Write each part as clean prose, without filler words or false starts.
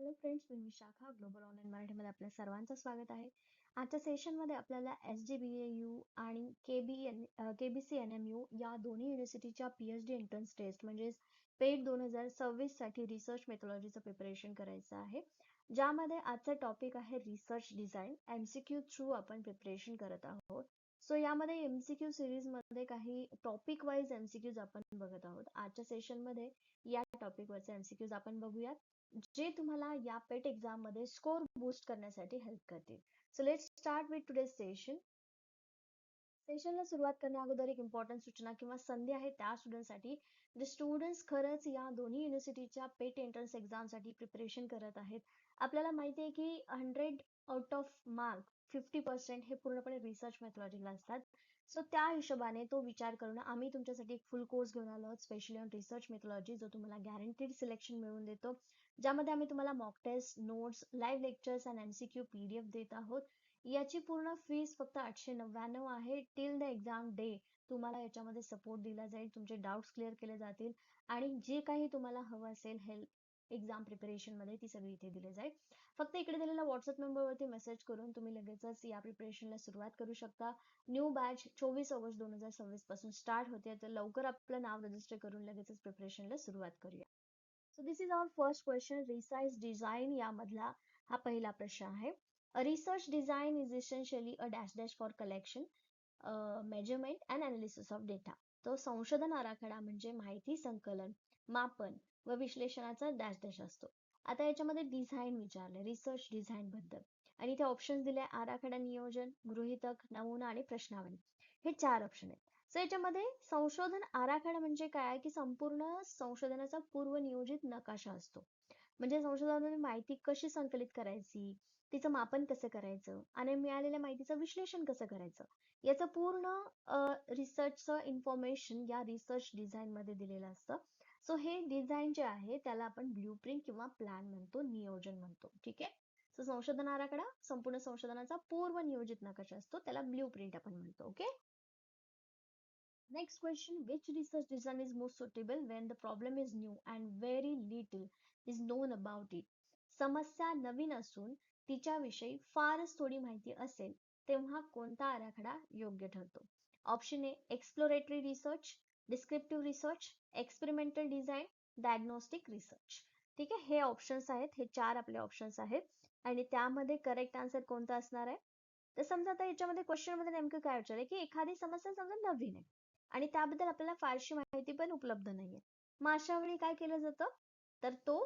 Hello friends, मी Vishakha global online मराठीमध्ये आपल्या सर्वांचं स्वागत आहे. आजच्या सेशनमध्ये आपल्याला SGBAU आणि KBCNMU या दोन्ही युनिव्हर्सिटीच्या PhD एंट्रन्स टेस्ट म्हणजेच पेट 2026 साठी रिसर्च मेथॉलॉजीचं प्रिपरेशन करायचं आहे, ज्यामध्ये आजचा टॉपिक आहे रिसर्च डिझाईन. MCQ थ्रू आपण प्रिपरेशन करत आहोत. सो यामध्ये MCQ सिरीज मध्ये काही टॉपिक वाईज MCQज आपण बघत आहोत. आजच्या सेशनमध्ये या टॉपिक वरचे MCQज आपण बघूयात, जे तुम्हाला या पेट एक्झाम मध्ये स्कोर बूस्ट करण्यासाठी हेल्प करतील. So let's start with today session. सेशनला सुरुवात करण्या अगोदर एक इम्पॉर्टंट सूचना किंवा संधी आहे त्या स्टुडंटसाठी जे स्टुडंट्स खरंच या दोन्ही युनिव्हर्सिटीच्या पेट एंट्रन्स एक्झाम साठी प्रिपरेशन करत आहेत. आपल्याला माहिती आहे की 100 आउट ऑफ मार्क 50% हे पूर्णपणे रिसर्च मेथॉलॉजीला असतात. सो त्या हिशोबाने तो विचार करून आम्ही तुमच्यासाठी एक फुल कोर्स घेऊन आलो आहोत, स्पेशली ऑन रिसर्च मेथॉलॉजी, जो तुम्हाला गॅरंटीड सिलेक्शन मिळवून देतो, ज्यामध्ये आम्ही तुम्हाला mock test, notes, live lectures आणि MCQ PDF देत आहोत. याची पूर्ण फीस फक्त 899 आहे. टिल द एक्झाम डे तुम्हाला याच्यामध्ये सपोर्ट दिला जाईल, तुमचे डाऊट्स क्लिअर केले जातील आणि जे काही तुम्हाला हवं असेल हेल्प एक्झाम प्रिपरेशन मध्ये ती सगळी इथे दिली जाईल. फक्त इकडे दिलेल्या व्हॉट्सअप नंबरवरती मेसेज करून तुम्ही लगेचच या प्रिपरेशनला सुरुवात करू शकता. न्यू बॅच 24 ऑगस्ट 2026 पासून स्टार्ट होते, तर लवकर आपलं नाव रजिस्टर करून लगेचच प्रिपरेशनला सुरुवात करूया. So this is our first question. Research design यामधला हा पहिला प्रश्न आहे. A research design is essentially a dash dash for collection, measurement and analysis of data. तो संशोधन आराखडा म्हणजे माहिती संकलन, मापन व विश्लेषणाचा डॅश डॅश असतो. आता याच्यामध्ये डिझाईन विचारले, रिसर्च डिझाईन बद्दल, आणि इथे ऑप्शन दिले: आराखडा, नियोजन, गृहीतक, नमुना आणि प्रश्नावली. हे 4 ऑप्शन आहेत. सो याच्यामध्ये संशोधन आराखडा म्हणजे काय की संपूर्ण संशोधनाचा पूर्वनियोजित नकाशा असतो. म्हणजे संशोधनामध्ये माहिती कशी संकलित करायची, तिचं मापन कसं करायचं आणि मिळालेल्या माहितीचं विश्लेषण कसं करायचं, याचं पूर्ण रिसर्चचं इन्फॉर्मेशन या रिसर्च डिझाईन मध्ये दिलेलं असतं. सो हे डिझाईन जे आहे त्याला आपण ब्ल्यूप्रिंट किंवा प्लॅन म्हणतो, नियोजन म्हणतो. ठीक आहे. सो संशोधन आराखडा संपूर्ण संशोधनाचा पूर्व नियोजित नकाशा असतो, त्याला ब्ल्यूप्रिंट आपण म्हणतो. Okay. Next question: which research design is most suitable when the problem is new and very little is known about it? समस्या नवीन असून तिच्याविषयी फारच थोडी माहिती असेल तेव्हा कोणता आराखडा योग्य ठरतो? Option A: exploratory research, descriptive research, experimental design, diagnostic research. ठीक आहे, हे ऑप्शन्स आहेत, हे 4 आपले ऑप्शन्स आहेत आणि त्यामध्ये करेक्ट आन्सर कोणता असणार आहे? तर समजा आता याच्यामध्ये क्वेश्चन मध्ये नेमकं काय विचारलंय की एखादी समस्या समजा नवीन आहे आणि त्याबद्दल आपल्याला फारशी माहिती पण उपलब्ध नाहीये, मग अशा वेळी काय केलं जातं? तर तो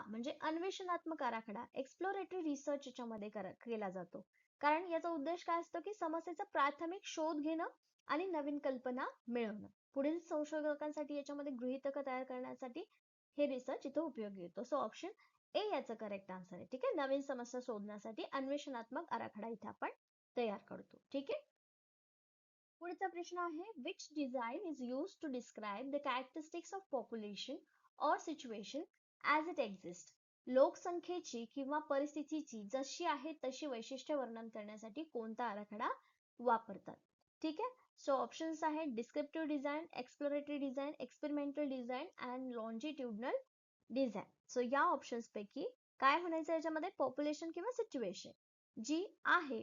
म्हणजे अन्वेषणात्मक आराखडा, एक्सप्लोरेटरी रिसर्च याच्यामध्ये केला जातो. कारण याचा उद्देश काय असतो की समस्येचा प्राथमिक शोध घेणं आणि नवीन कल्पना मिळवणं. पुढील संशोधकांसाठी याच्यामध्ये गृहीतक तयार करण्यासाठी हे रिसर्च इथे उपयोगी येतो. सो ऑप्शन ए याचं करेक्ट आन्सर आहे. ठीक आहे. नवीन समस्या शोधण्यासाठी अन्वेषणात्मक आराखडा इथे आपण तयार करतो. ठीक आहे. पुढचा प्रश्न आहे: which design is use to describe the characteristics of population or situation as it exist. लोकसंख्येची किंवा परिस्थितीची जशी आहे तशी वैशिष्ट्य वर्णन करण्यासाठी कोणता आराखडा वापरतात? ठीक आहे. सो ऑप्शन्स आहेत: descriptive design, exploratory design, experimental design and longitudinal design. So या ऑप्शन्स पैकी काय म्हणायचं याच्यामध्ये? पॉप्युलेशन किंवा सिच्युएशन जी आहे,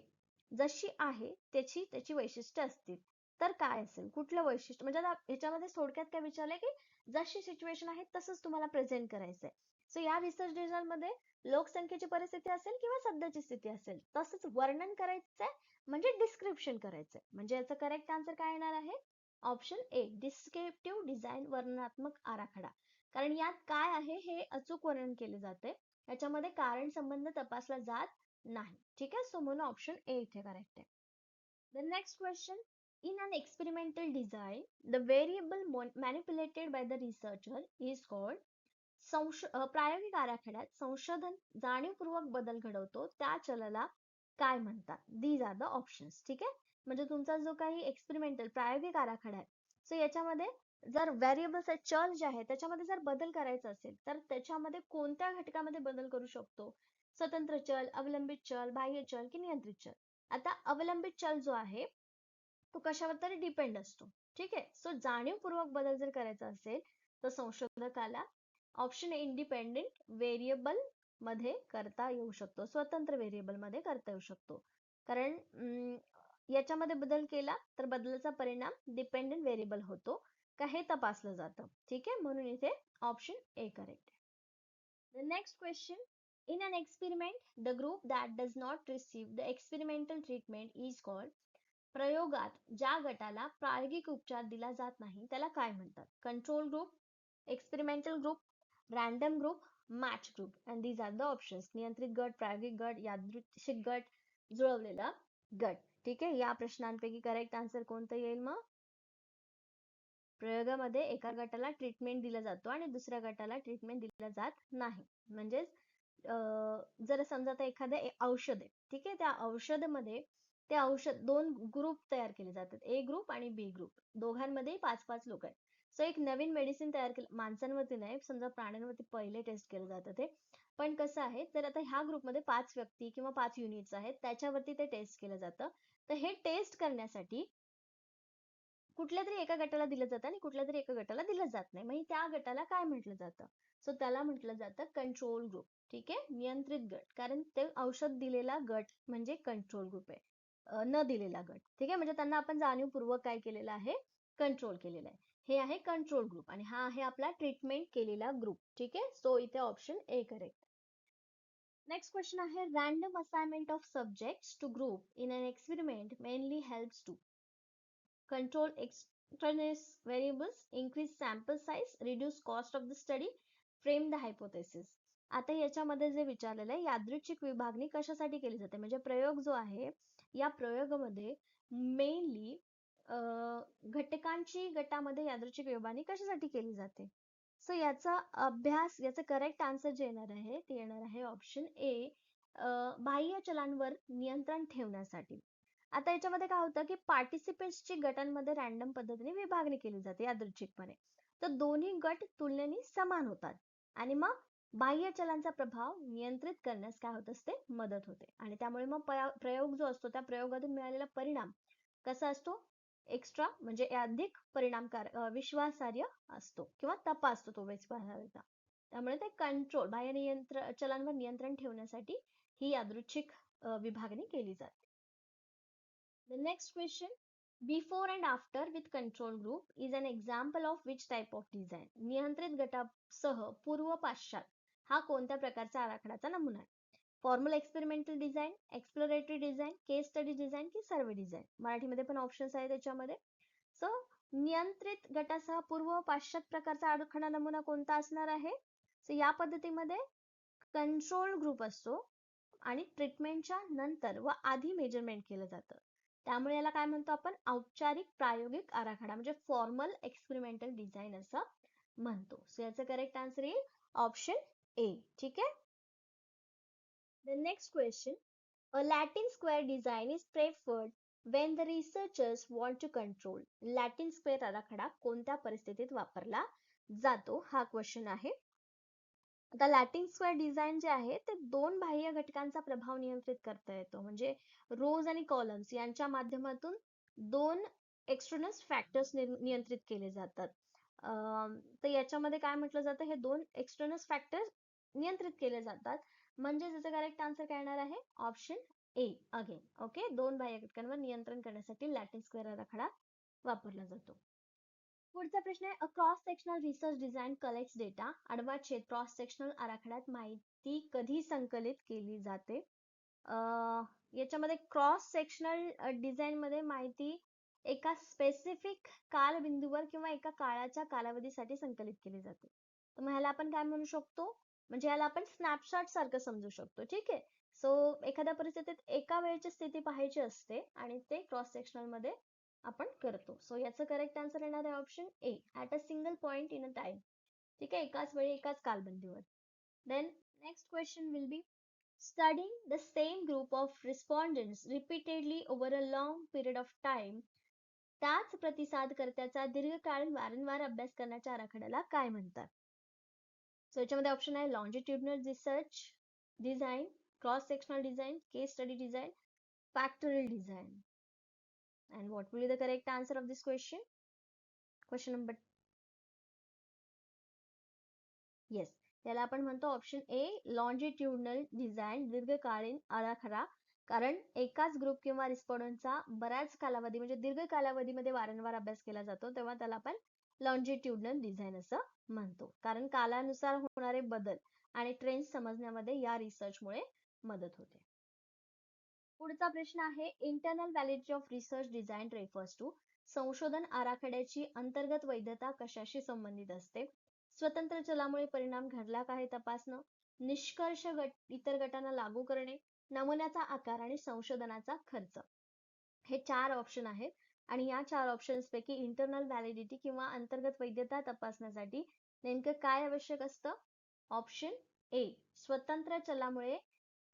जशी आहे त्याची वैशिष्ट्य असतील तर काय असेल, कुठलं वैशिष्ट्य? म्हणजे आता ह्याच्यामध्ये थोडक्यात काय विचारलंय की जशी सिच्युएशन आहे तसंच तुम्हाला प्रेझेंट करायचंय. सो या रिसर्च डिझाईन मध्ये लोकसंख्येची परिस्थिती असेल किंवा सध्याची स्थिती असेल तसंच वर्णन करायचंय, म्हणजे डिस्क्रिप्शन करायचंय. म्हणजे याचं करेक्ट आन्सर काय येणार आहे? ऑप्शन ए, डिस्क्रिप्टिव्ह डिझाईन, वर्णनात्मक आराखडा. कारण यात काय आहे हे अचूक वर्णन केले जाते, याच्यामध्ये कारण संबंध तपासला जात नाही. ठीक आहे. सो म्हणून ऑप्शन ए इथे करेक्ट आहे. The next question: in an experimental design, the variable manipulated by the researcher is called प्रायोगिक आराखड्यात संशोधन जाणीवपूर्वक बदल घडवतो त्या चलाला काय म्हणतात? These are the options. ठीक आहे. म्हणजे तुमचा जो काही एक्सपेरिमेंटल प्रायोगिक आराखडा आहे, सो याच्यामध्ये जर व्हेरिएबल्स आहेत, चल जे आहे त्याच्यामध्ये जर बदल करायचा असेल तर त्याच्यामध्ये कोणत्या घटकामध्ये बदल करू शकतो? स्वतंत्र चल, अवलंबित चल, बाह्य चल की नियंत्रित चल? आता अवलंबित चल जो आहे तो कशावर तरी डिपेंड असतो. ठीक आहे. सो जाणीवपूर्वक बदल जर करायचा असेल तर संशोधकाला ऑप्शन ए, इंडिपेंडेंट व्हेरिएबल मध्ये करता येऊ शकतो, स्वतंत्र व्हेरिएबल मध्ये करता येऊ शकतो. कारण याच्यामध्ये बदल केला तर बदलाचा परिणाम डिपेंडंट व्हेरिएबल होतो का हे तपासलं जातं. ठीक आहे, म्हणून इथे option A correct. The next question. In an experiment, the group that does not receive the experimental treatment is called. प्रयोगात ज्या गटाला प्रायोगिक उपचार दिला जात नाही त्याला काय म्हणतात? Control group, experimental group, random group, match group. And these are the options. नियंत्रित गट, प्रायोगिक गट, यादृच्छिक गट, जुळवलेला गट. ठीक आहे, या प्रश्नांपैकी करेक्ट आन्सर कोणतं येईल मग? प्रयोगामध्ये एका गटाला ट्रीटमेंट दिला जातो आणि दुसऱ्या गटाला ट्रीटमेंट दिला जात नाही. म्हणजेच जर समजा आता एखादं औषध आहे, ठीक आहे, त्या औषधामध्ये ते औषध दोन ग्रुप तयार केले जातात, ए ग्रुप आणि बी ग्रुप. दोघांमध्ये 5-5 लोक आहेत. सो एक नवीन मेडिसिन तयार केलं, माणसांवरती नाही, समजा प्राण्यांवरती पहिले टेस्ट केलं जातं ते. पण कसं आहे, तर आता ह्या ग्रुपमध्ये 5 व्यक्ती किंवा 5 युनिट्स आहेत, त्याच्यावरती ते टेस्ट केलं जातं. तर हे टेस्ट करण्यासाठी कुठल्या तरी एका गटाला दिलं जातं आणि कुठल्या तरी एका गटाला दिलं जात नाही. मग त्या गटाला काय म्हटलं जातं? सो त्याला म्हटलं जातं कंट्रोल ग्रुप. ठीक आहे, नियंत्रित गट. कारण ते औषध दिलेला गट म्हणजे कंट्रोल ग्रुप आहे, न दिलेला गट. ठीक आहे, म्हणजे त्यांना आपण जाणीवपूर्वक काय केलेलं आहे, कंट्रोल केलेलं आहे. हे आहे कंट्रोल ग्रुप आणि हा आहे आपला ट्रीटमेंट केलेला ग्रुप. ठीक आहे, सो इथे option A correct. Next question आहे, random assignment of subjects to group in an experiment mainly helps to control extraneous variables, increase sample size, reduce cost of the study, frame the hypothesis. आता याच्यामध्ये जे विचारलेलं आहे, यादृच्छिक विभागणी कशासाठी केली जाते, म्हणजे प्रयोग जो आहे या प्रयोगामध्ये मेनली घटकांची गटामध्ये यादृच्छिक विभागणी कशासाठी केली जाते? सो याचा अभ्यास, याचं करेक्ट आन्सर जे येणार आहे ते येणार आहे ऑप्शन ए, बाह्य चलांवर नियंत्रण ठेवण्यासाठी. आता याच्यामध्ये काय होतं की पार्टिसिपेंट्सची गटांमध्ये रॅन्डम पद्धतीने विभागणी केली जाते यादृच्छिकपणे. तर दोन्ही गट तुलनेने समान होतात आणि मग बाह्य चलांचा प्रभाव नियंत्रित करण्यास काय होत असते, मदत होते. आणि त्यामुळे मग प्रयोग जो असतो त्या प्रयोगातून मिळालेला परिणाम कसा असतो, एक्स्ट्रा म्हणजे अधिक परिणामकारक, विश्वासार्ह असतो किंवा तपासतो तो विश्वासार्हता. त्यामुळे ते कंट्रोल, बाह्य चलांवर नियंत्रण ठेवण्यासाठी ही यादृच्छिक विभागणी केली जाते. The next question. Before and after with control group is an example of which type of design? नियंत्रित गटासह पूर्व पाश्चात हा कोणत्या प्रकारचा आराखड्याचा नमुना आहे? Formal experimental design, exploratory design, case study design की सर्वे डिझाईन. मराठीमध्ये पण ऑप्शन्स आहेत त्याच्यामध्ये. सो नियंत्रित गटासह पूर्व पाश्चात प्रकारचा आराखडा नमुना कोणता असणार आहे? सो या पद्धतीमध्ये कंट्रोल ग्रुप असतो आणि ट्रीटमेंटच्या नंतर व आधी मेजरमेंट केलं जातं. त्यामुळे याला काय म्हणतो आपण, औपचारिक प्रायोगिक आराखडा म्हणजे फॉर्मल एक्सपेरिमेंटल डिझाईन असं म्हणतो. सो याचं करेक्ट आन्सर येईल ऑप्शन ए. ठीक आहे. The next question. A Latin square design is preferred when the researchers want to control. Latin square आराखडा कोणत्या परिस्थितीत वापरला जातो, हा क्वेश्चन आहे. आता लॅटिन स्क्वेअर डिझाईन जे आहे ते दोन बाह्य घटकांचा प्रभाव नियंत्रित करता येतो, म्हणजे रोज आणि कॉलम्स यांच्या माध्यमातून दोन एक्सटर्नल फॅक्टर्स नियंत्रित केले जातात. तर याच्यामध्ये काय म्हटलं जातं, हे दोन एक्सटर्नल फॅक्टर्स नियंत्रित केले जातात. म्हणजे त्याचं करेक्ट आन्सर काय येणार आहे, ऑप्शन ए अगेन. ओके, दोन बाह्य घटकांवर नियंत्रण करण्यासाठी लॅटिन स्क्वेअर आराखडा वापरला जातो. पुढचा प्रश्न आहे, a cross sectional research design collects data. आडवा छेद क्रॉस सेक्शनल आराखड्यात माहिती कधी संकलित केली जाते? याच्यामध्ये क्रॉस सेक्शनल डिझाईन मध्ये माहिती एका स्पेसिफिक कालबिंदूवर किंवा एका काळाच्या कालावधीसाठी संकलित केली जाते. तर मग ह्याला आपण काय म्हणू शकतो, म्हणजे याला आपण स्नॅपशॉट सारखं समजू शकतो. ठीक आहे, सो एखाद्या परिस्थितीत एका वेळची स्थिती पाहायची असते आणि ते क्रॉस सेक्शनल मध्ये आपण करतो. सो याचं करेक्ट आन्सर येणार आहे option A, at a single point in a time. ठीक आहे, एकाच वेळी एकाच कालबिंदूवर. Then next question will be, studying the same group of respondents repeatedly over a long period of time, त्याच प्रतिसादकर्त्याचा दीर्घकाळ वारंवार अभ्यास करण्याच्या आराखड्याला काय म्हणतात? सो याच्यामध्ये ऑप्शन आहे longitudinal research design, cross sectional design, case study design, factorial design. And what will be the correct answer of this question? Question number, yes, याला आपण म्हणतो ऑप्शन ए लॉन्जिट्युडनल डिझाईन, दीर्घकालीन आराखडा. कारण एकाच ग्रुप किंवा रिस्पॉन्डंटचा बऱ्याच कालावधी म्हणजे दीर्घ कालावधीमध्ये वारंवार अभ्यास केला जातो तेव्हा त्याला आपण लॉन्जिट्युडनल डिझाईन असं म्हणतो. कारण कालानुसार होणारे बदल आणि ट्रेंड्स समजण्यामध्ये या रिसर्चमुळे मदत होते. पुढचा प्रश्न आहे internal validity of research design refers to. संशोधन आराखड्याची अंतर्गत वैधता कशाशी संबंधित असते? स्वतंत्र चलामुळे परिणाम घडला का हे तपासणं, निष्कर्ष इतर गटांना लागू करणे, नमुन्याचा आकार आणि संशोधनाचा खर्च. हे 4 ऑप्शन आहेत आणि या 4 ऑप्शन्स पैकी इंटरनल व्हॅलिडिटी किंवा अंतर्गत वैधता तपासण्यासाठी नेमकं काय आवश्यक असतं? ऑप्शन ए स्वतंत्र चलामुळे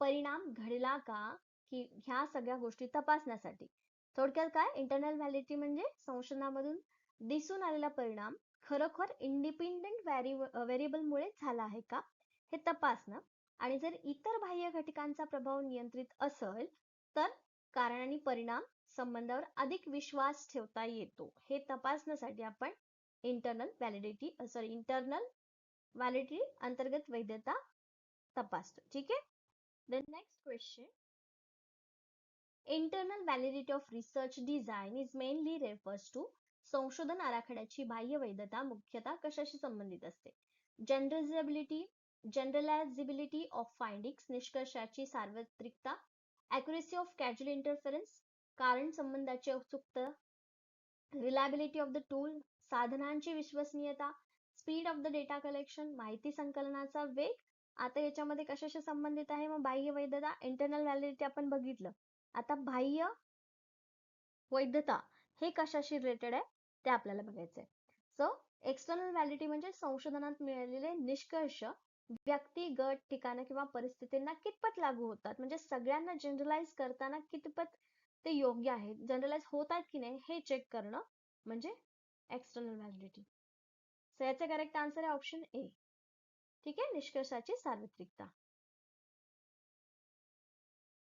परिणाम घडला का की ह्या सगळ्या गोष्टी तपासण्यासाठी. थोडक्यात काय इंटरनल व्हॅलिडिटी म्हणजे संशोधनामधून दिसून आलेला परिणाम खरोखर इंडिपेंडेंट व्हेरिएबल मुळे झाला आहे का हे तपासणं. आणि जर इतर बाह्य घटकांचा प्रभाव नियंत्रित असेल तर कारण आणि परिणाम संबंधावर अधिक विश्वास ठेवता येतो. हे तपासण्यासाठी आपण इंटरनल व्हॅलिडिटी अंतर्गत वैधता तपासतो. ठीक आहे. The next question. Internal validity of research design is mainly refers to संशोधन आराखड्याची बाह्य वैधता मुख्यतः कशाशी संबंधित असते? जनरलायझेबिलिटी ऑफ फाइंडिंग्स, निष्कर्षाची सार्वत्रिकता, accuracy of causal interference, कारण संबंधाची अचूकता, reliability of the tool, साधनांची विश्वसनीयता, speed of the data collection, माहिती संकलनाचा वेग. आता याच्यामध्ये कशाशी संबंधित आहे मग बाह्य वैधता? इंटरनल व्हॅलिडिटी आपण बघितलं. आता बाह्य वैधता हे कशाशी रिलेटेड आहे ते आपल्याला बघायचंय. सो एक्सटर्नल व्हॅलिडिटी म्हणजे संशोधनात मिळालेले निष्कर्ष व्यक्ती, गट, ठिकाण किंवा परिस्थितींना कितपत लागू होतात, म्हणजे सगळ्यांना जनरलाइज करताना कितपत ते योग्य आहे, जनरलाइज होतात की नाही हे चेक करणं म्हणजे एक्सटर्नल व्हॅलिडिटी. सो याचा करेक्ट आन्सर आहे ऑप्शन ए. ठीक आहे, निष्कर्षाची सार्वत्रिकता.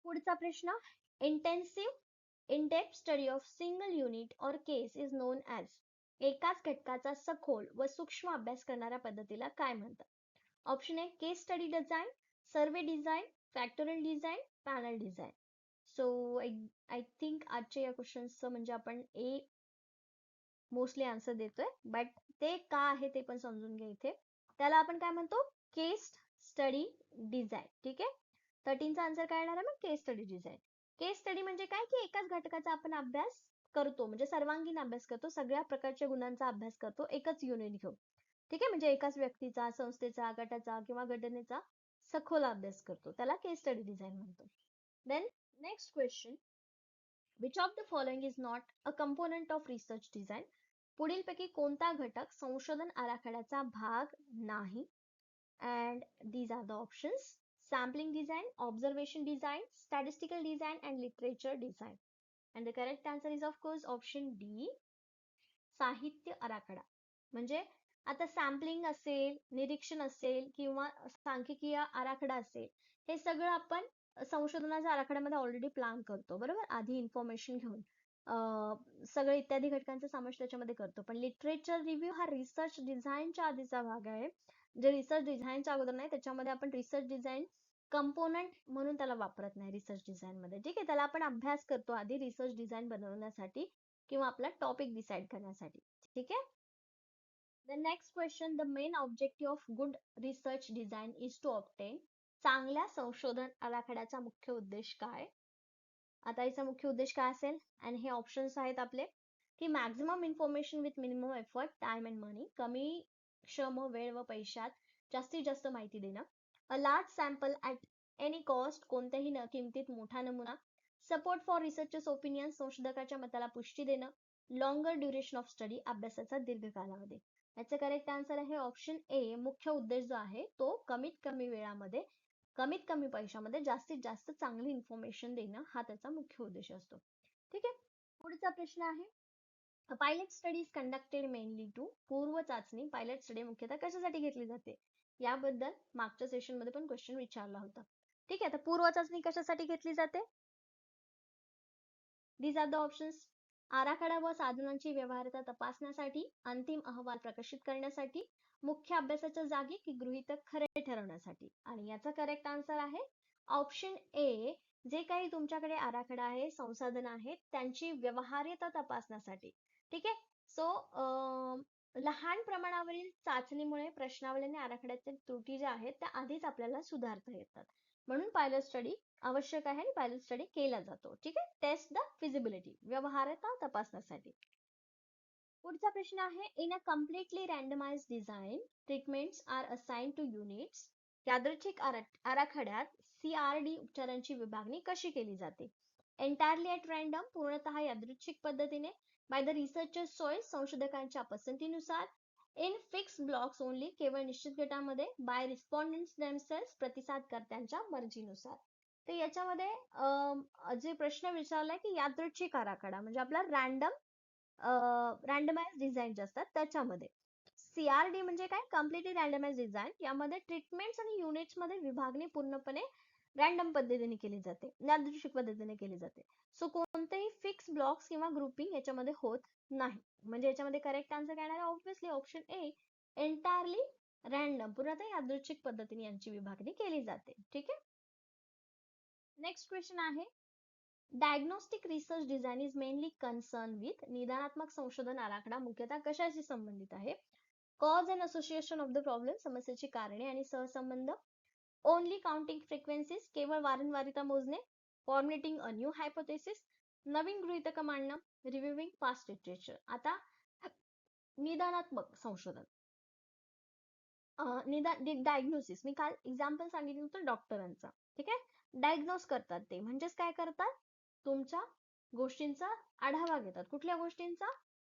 पुढचा प्रश्न, intensive in depth study of single unit और केस इज नोन ॲज. एकाच घटकाचा सखोल व सूक्ष्म अभ्यास करणाऱ्या पद्धतीला काय म्हणतात? Option A case study design, survey design, factorial design, panel design. So I think आजच्या या क्वेश्चन्सचं म्हणजे आपण ए मोस्टली आन्सर देतोय, बट ते का आहे ते पण समजून घ्या इथे. त्याला आपण काय म्हणतो? केस स्टडी डिझाईन. ठीक आहे, 13 चा आन्सर काय येणार आहे मग? केस स्टडी डिझाईन. केस स्टडी म्हणजे काय की एकाच घटकाचा आपण अभ्यास करतो, म्हणजे सर्वांगीण अभ्यास करतो, सगळ्या प्रकारच्या गुणांचा अभ्यास करतो एकच युनिट घेऊन. ठीक आहे, म्हणजे एकाच व्यक्तीचा, संस्थेचा, गटाचा किंवा घटनेचा सखोल अभ्यास करतो, त्याला केस स्टडी डिझाईन म्हणतो. Then next question, which of the following is not a component of research design? पुढीलपैकी कोणता घटक संशोधन आराखड्याचा भाग नाही? And these are the options: sampling design, observation design, statistical design and literature design. And the correct answer is of course option D, साहित्य आराखडा. म्हणजे आता सॅम्पलिंग असेल, निरीक्षण असेल किंवा सांख्यिकीय आराखडा असेल, हे सगळं आपण संशोधनाच्या आराखड्यामध्ये ऑलरेडी प्लॅन करतो, बरोबर, आधी इन्फॉर्मेशन घेऊन सगळे इत्यादी घटकांचा समावेश त्याच्यामध्ये करतो. पण लिटरेचर रिव्ह्यू हा रिसर्च डिझाईनच्या आधीचा भाग आहे, जे रिसर्च डिझाईनच्या अगोदर नाही, त्याच्यामध्ये आपण रिसर्च डिझाईन कंपोनंट म्हणून त्याला वापरत नाही रिसर्च डिझाईन मध्ये. ठीक आहे, त्याला आपण अभ्यास करतो आधी रिसर्च डिझाईन बनवण्यासाठी किंवा आपला टॉपिक डिसाईड करण्यासाठी. ठीक आहे. The next question, the main objective of good research design is to obtain. चांगल्या संशोधन आराखड्याचा मुख्य उद्देश काय? आता याचा मुख्य उद्देश काय असेल? आणि हे ऑप्शन्स आहेत आपले की maximum information with minimum effort, time and money. कमी श्रम, वेळ व पैशात जास्तीत जास्त माहिती देणं. A large sample at any cost, कोणत्याही किमतीत मोठा नमुना. सपोर्ट फॉर रिसर्चर्स ओपिनियन, संशोधकाच्या मताला पुष्टी देणं. लॉंगर ड्युरेशन ऑफ स्टडी, अभ्यासाचा दीर्घ कालावधी. याचं करेक्ट आन्सर आहे ऑप्शन ए. मुख्य उद्देश जो आहे तो कमीत कमी वेळामध्ये, कमीत कमी पैशामध्ये जास्तीत जास्त चांगली इन्फॉर्मेशन देणं हा त्याचा मुख्य उद्देश असतो. ठीक आहे. पुढचा प्रश्न आहे, pilot study is conducted mainly to. पूर्व चाचणी, पायलट स्टडी मुख्यतः कशासाठी घेतली जाते? याबद्दल मागच्या सेशन मध्ये पण क्वेश्चन विचारला होता. ठीक आहे, तर पूर्व चाचणी कशासाठी घेतली जाते? These are the options: आराखडा व साधनांची व्यवहार्यता तपासण्यासाठी, अंतिम अहवाल प्रकाशित करण्यासाठी, मुख्य अभ्यासाच्या जागी की गृहीतक खरे ठरवण्यासाठी. आणि याचा करेक्ट आन्सर आहे ऑप्शन ए. जे काही तुमच्याकडे आराखडा आहे, संसाधन आहेत, त्यांची व्यवहार्यता तपासण्यासाठी. ठीक आहे. सो लहान प्रमाणावरील चाचणीमुळे प्रश्नावली आणि आराखड्यातील त्रुटी ज्या आहेत त्या आधीच आपल्याला सुधारता येतात. म्हणून पायलट स्टडी आवश्यक आहे आणि पायलट स्टडी केला जातो. ठीक आहे. टेस्ट द फिजिबिलिटी, व्यवहार्यता तपासण्यासाठी. पुढचा प्रश्न आहे, in a completely randomise design treatments are assigned to units. यादृच्छिक आराखड्यात CRD उपचारांची विभागणी कशी केली जाते? एंटायरली ॲट रँडम, पूर्णतः यादृच्छिक पद्धतीने, बाय द रिसर्चर्स चॉईस, संशोधकांच्या पसंतीनुसार, इन फिक्स ब्लॉक्स ओनली, केवळ निश्चित गटामध्ये, बाय रिस्पॉन्डंट्स देमसेल्स, प्रतिसादकर्त्यांच्या मर्जीनुसार. तर याच्यामध्ये जे प्रश्न विचारलाय की यादृच्छिक आराखडा म्हणजे आपला रँडमाइज डिझाईन जे असतात त्याच्यामध्ये CRD म्हणजे काय, कम्प्लिटली रँडमाइज डिझाईन. यामध्ये ट्रीटमेंट्स आणि युनिट्स मध्ये विभागणी पूर्णपणे रँडम पद्धतीने केली जाते, यादृच्छिक पद्धतीने केली जाते. सो कोणतेही फिक्स ब्लॉक्स किंवा ग्रुपिंग याच्यामध्ये होत नाही. म्हणजे याच्यामध्ये करेक्ट आन्सर काय आहे? Obviously option A, entirely random, पूर्णतः यादृच्छिक पद्धतीने यांची विभागणी केली जाते. ठीक आहे. नेक्स्ट क्वेश्चन आहे, diagnostic research design is mainly concern with. निदानात्मक संशोधन आराखडा मुख्यतः कशाशी संबंधित आहे? Cause and association of the problem, समस्येची कारणे आणि सहसंबंध. ओनली काउंटिंग फ्रिक्वेन्सीज, केवळ वारंवारिता मोजणे. फॉर्म्युलेटिंग अ न्यू हायपोथेसिस, नवीन गृहीतक मांडणं. रिव्ह्यूइंग पास्ट लिटरेचर. आता निदानात्मक संशोधन, डायग्नोसिस, मी काल एक्झाम्पल सांगितलं होतं डॉक्टरांचा. ठीक आहे. डायग्नोज करतात ते, म्हणजेच काय करतात, तुमच्या गोष्टींचा आढावा घेतात. कुठल्या गोष्टींचा?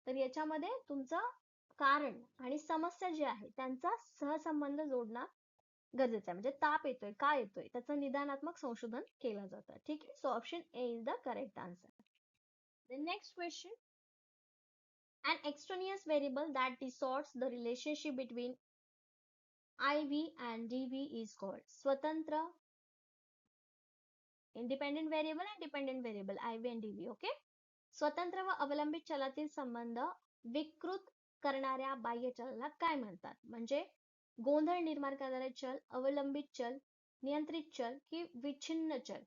तर याच्यामध्ये तुमचं कारण आणि समस्या जी आहे त्यांचा सहसंबंध जोडणं गरजेचं आहे. म्हणजे ताप येतोय, का येतोय, त्याचं निदानात्मक संशोधन केलं जातं. ठीक आहे. So option A is the correct answer. The next question, an extraneous variable that distorts the relationship between IV and DV is called. स्वतंत्र, इंडिपेंडेंट व्हेरिएबल आणि डिपेंडेंट व्हेरिएबल, IV आणि DV. ओके. स्वतंत्र व अवलंबित चलातील संबंध विकृत करणाऱ्या बाह्य चलाला काय म्हणतात? म्हणजे गोंधळ निर्माण करणारे चल, अवलंबित चल, नियंत्रित चल की विच्छिन्न चल.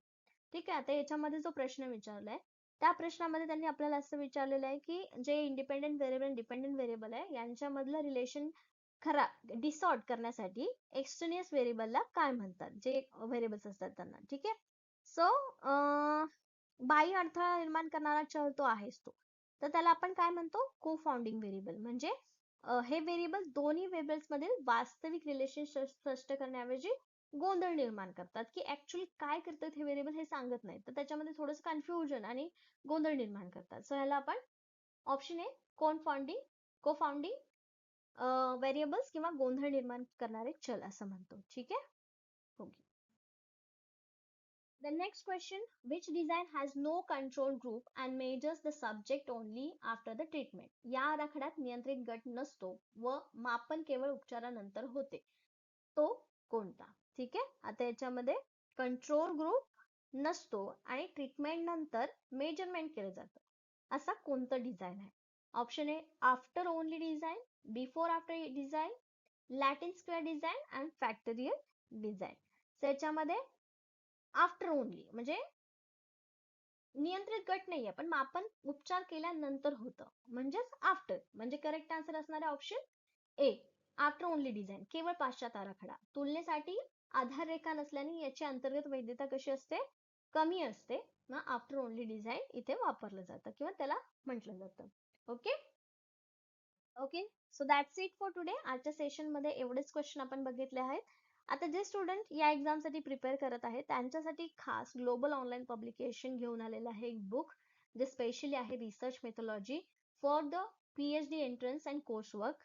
ठीक आहे. आता याच्यामध्ये जो प्रश्न विचारलाय त्या प्रश्नामध्ये त्यांनी आपल्याला असं विचारलेलं आहे की जे इंडिपेंडेंट व्हेरिएबल आणि डिपेंडेंट व्हेरिएबल आहे यांच्यामधलं रिलेशन खरा डिसॉर्ट करण्यासाठी एक्सटर्नियस व्हेरिएबलला काय म्हणतात, जे व्हेरिएबल्स असतात त्यांना. ठीक आहे. सो बाह्य अडथळा निर्माण करणारा चल तो आहेच तो, तर त्याला आपण काय म्हणतो, को फाउंडिंग व्हेरिएबल. म्हणजे हे व्हेरिएबल दोन्ही व्हेरिएबल्स मधील वास्तविक रिलेशन स्पष्ट करण्याऐवजी गोंधळ निर्माण करतात, की ऍक्च्युअली काय करतात हे व्हेरिएबल हे सांगत नाही, तर त्याच्यामध्ये थोडंसं कन्फ्युजन आणि गोंधळ निर्माण करतात. सो ह्याला आपण ऑप्शन ए, को फाउंडिंग व्हेरिएबल्स किंवा गोंधळ निर्माण करणारे चल असं म्हणतो. ठीक आहे. Okay. The next question, which design has no control group and measures the subject only after the treatment? या आराखड्यात नियंत्रित गट नसतो व मापन केवळ उपचारानंतर होते, तो कोणता? ठीक आहे. आता याच्यामध्ये कंट्रोल ग्रुप नसतो आणि ट्रीटमेंट नंतर मेजरमेंट केलं जातं, असा कोणतं डिझाईन आहे? Option A, after only design, before after design, Latin square design and factorial design. याच्यामध्ये आफ्टर ओनली म्हणजे नियंत्रित गट नाहीये पण मापन उपचार केल्यानंतर होतं, म्हणजेच आफ्टर. म्हणजे करेक्ट आन्सर असणार आहे ऑप्शन ए, आफ्टर ओनली डिझाईन, केवळ पाश्चात्य आराखडा. तुलनेसाठी आधार रेखा नसल्याने याची अंतर्गत वैधता कशी असते, कमी असते. मग आफ्टर ओनली डिझाईन इथे वापरलं जातं किंवा त्याला म्हटलं जातं. Okay. Okay. So that's it for today. आजच्या सेशन मध्ये एवढेच क्वेश्चन आपण बघितले आहेत. आता जे स्टुडंट या एक्झाम साठी प्रिपेअर करत आहेत त्यांच्यासाठी खास ग्लोबल ऑनलाईन पब्लिकेशन घेऊन आलेलं आहे एक बुक, जे स्पेशली आहे research methodology for the PhD entrance and course work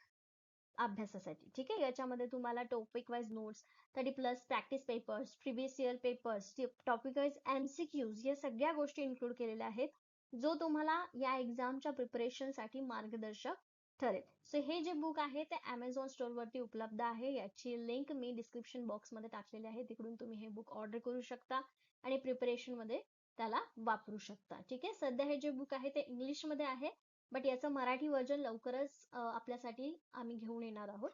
अभ्यासासाठी. ठीक आहे. याच्यामध्ये तुम्हाला topic wise notes, 30+ practice papers, previous year papers, topic wise MCQs या सगळ्या गोष्टी इन्क्लूड केलेल्या आहेत, जो तुम्हाला या एक्झामच्या प्रिपरेशन साठी मार्गदर्शक ठरेल. सो हे जे बुक आहे ते Amazon स्टोअर वरती उपलब्ध आहे. याची लिंक मी डिस्क्रिप्शन बॉक्स मध्ये टाकलेली आहे, तिकडून तुम्ही हे बुक ऑर्डर करू शकता आणि प्रिपरेशन मध्ये त्याला वापरू शकता. ठीक आहे. सध्या हे जे बुक आहे ते इंग्लिशमध्ये आहे, बट याचं मराठी व्हर्जन लवकरच आपल्यासाठी आम्ही घेऊन येणार आहोत.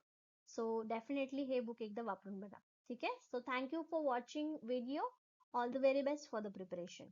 सो डेफिनेटली हे बुक एकदा वापरून बघा. ठीक आहे. So thank you for watching video. All the very best for the preparation.